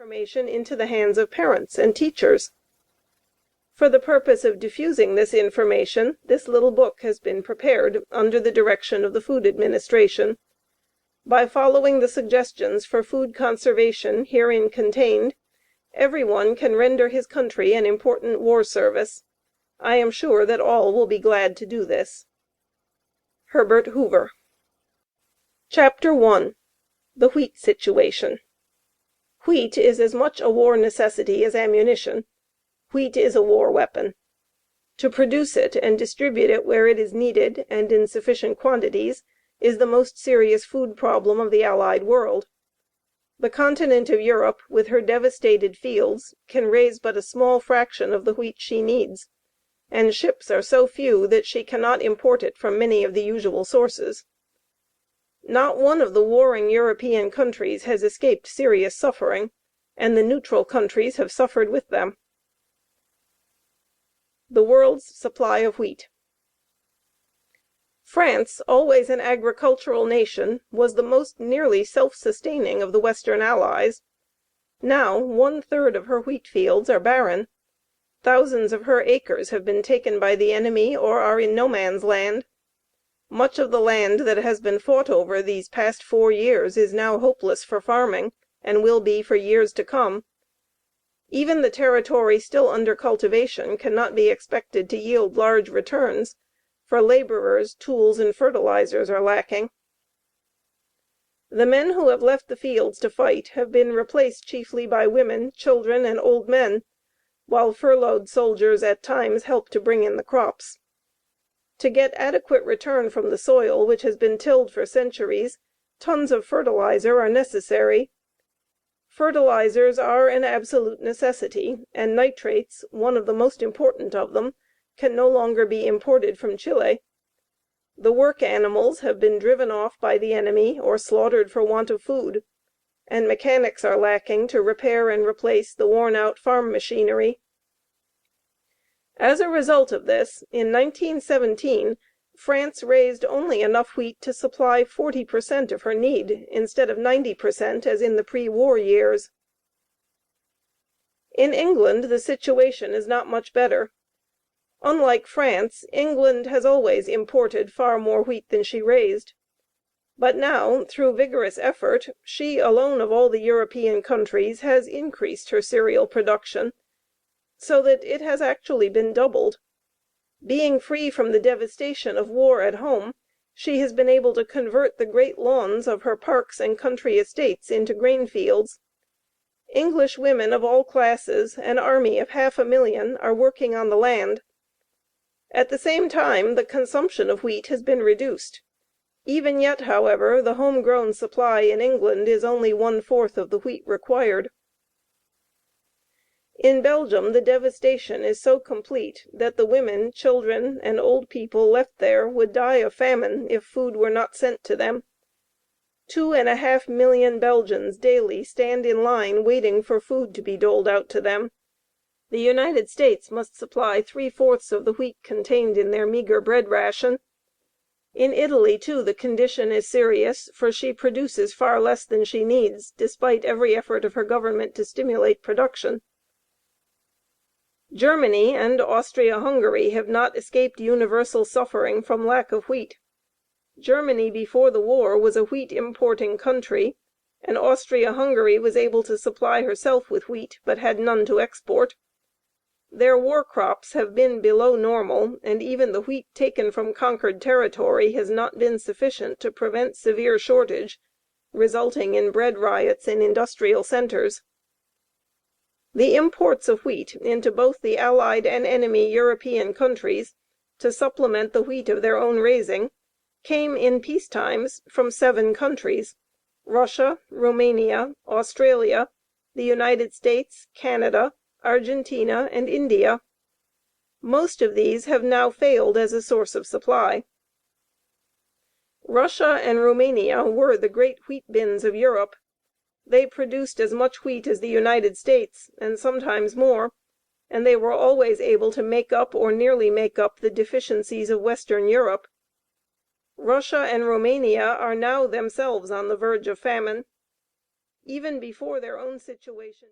information into the hands of parents and teachers. For the purpose of diffusing this information, this little book has been prepared under the direction of the Food Administration. By following the suggestions for food conservation herein contained, everyone can render his country an important war service. I am sure that all will be glad to do this. Herbert Hoover. Chapter 1. The Wheat Situation. Wheat is as much a war necessity as ammunition. Wheat is a war weapon. To produce it and distribute it where it is needed and in sufficient quantities is the most serious food problem of the Allied world. The continent of Europe, with her devastated fields, can raise but a small fraction of the wheat she needs, and ships are so few that she cannot import it from many of the usual sources. Not one of the warring European countries has escaped serious suffering, and the neutral countries have suffered with them. The world's supply of wheat. France, always an agricultural nation, was the most nearly self-sustaining of the Western Allies. Now 1/3 of her wheat fields are barren. Thousands of her acres have been taken by the enemy or are in no man's land. Much of the land that has been fought over these past 4 years is now hopeless for farming, and will be for years to come. Even the territory still under cultivation cannot be expected to yield large returns, for laborers, tools, and fertilizers are lacking. The men who have left the fields to fight have been replaced chiefly by women, children, and old men, while furloughed soldiers at times help to bring in the crops. To get adequate return from the soil which has been tilled for centuries, tons of fertilizer are necessary. Fertilizers are an absolute necessity, and nitrates, one of the most important of them, can no longer be imported from Chile. The work animals have been driven off by the enemy or slaughtered for want of food, and mechanics are lacking to repair and replace the worn-out farm machinery. As a result of this, in 1917, France raised only enough wheat to supply 40% of her need, instead of 90% as in the pre-war years. In England, the situation is not much better. Unlike France, England has always imported far more wheat than she raised. But now, through vigorous effort, she alone of all the European countries has increased her cereal production, so that it has actually been doubled. Being free from the devastation of war at home, she has been able to convert the great lawns of her parks and country estates into grain fields. English women of all classes, an army of 500,000, are working on the land. At the same time, the consumption of wheat has been reduced. Even yet, however, the home-grown supply in England is only 1/4 of the wheat required. In Belgium the devastation is so complete that the women, children, and old people left there would die of famine if food were not sent to them. 2.5 million Belgians daily stand in line waiting for food to be doled out to them. The United States must supply 3/4 of the wheat contained in their meager bread ration. In Italy, too, the condition is serious, for she produces far less than she needs, despite every effort of her government to stimulate production. Germany and Austria-Hungary have not escaped universal suffering from lack of wheat. Germany before the war was a wheat importing country, and Austria-Hungary was able to supply herself with wheat, but had none to export. Their war crops have been below normal, and even the wheat taken from conquered territory has not been sufficient to prevent severe shortage, resulting in bread riots in industrial centers. The imports of wheat into both the Allied and enemy European countries, to supplement the wheat of their own raising, came in peace times from 7 countries: Russia, Roumania, Australia, the United States, Canada, Argentina, and India. Most of these have now failed as a source of supply. Russia and Roumania were the great wheat bins of Europe. They produced as much wheat as the United States, and sometimes more, and they were always able to make up or nearly make up the deficiencies of Western Europe. Russia and Roumania are now themselves on the verge of famine. Even before their own situation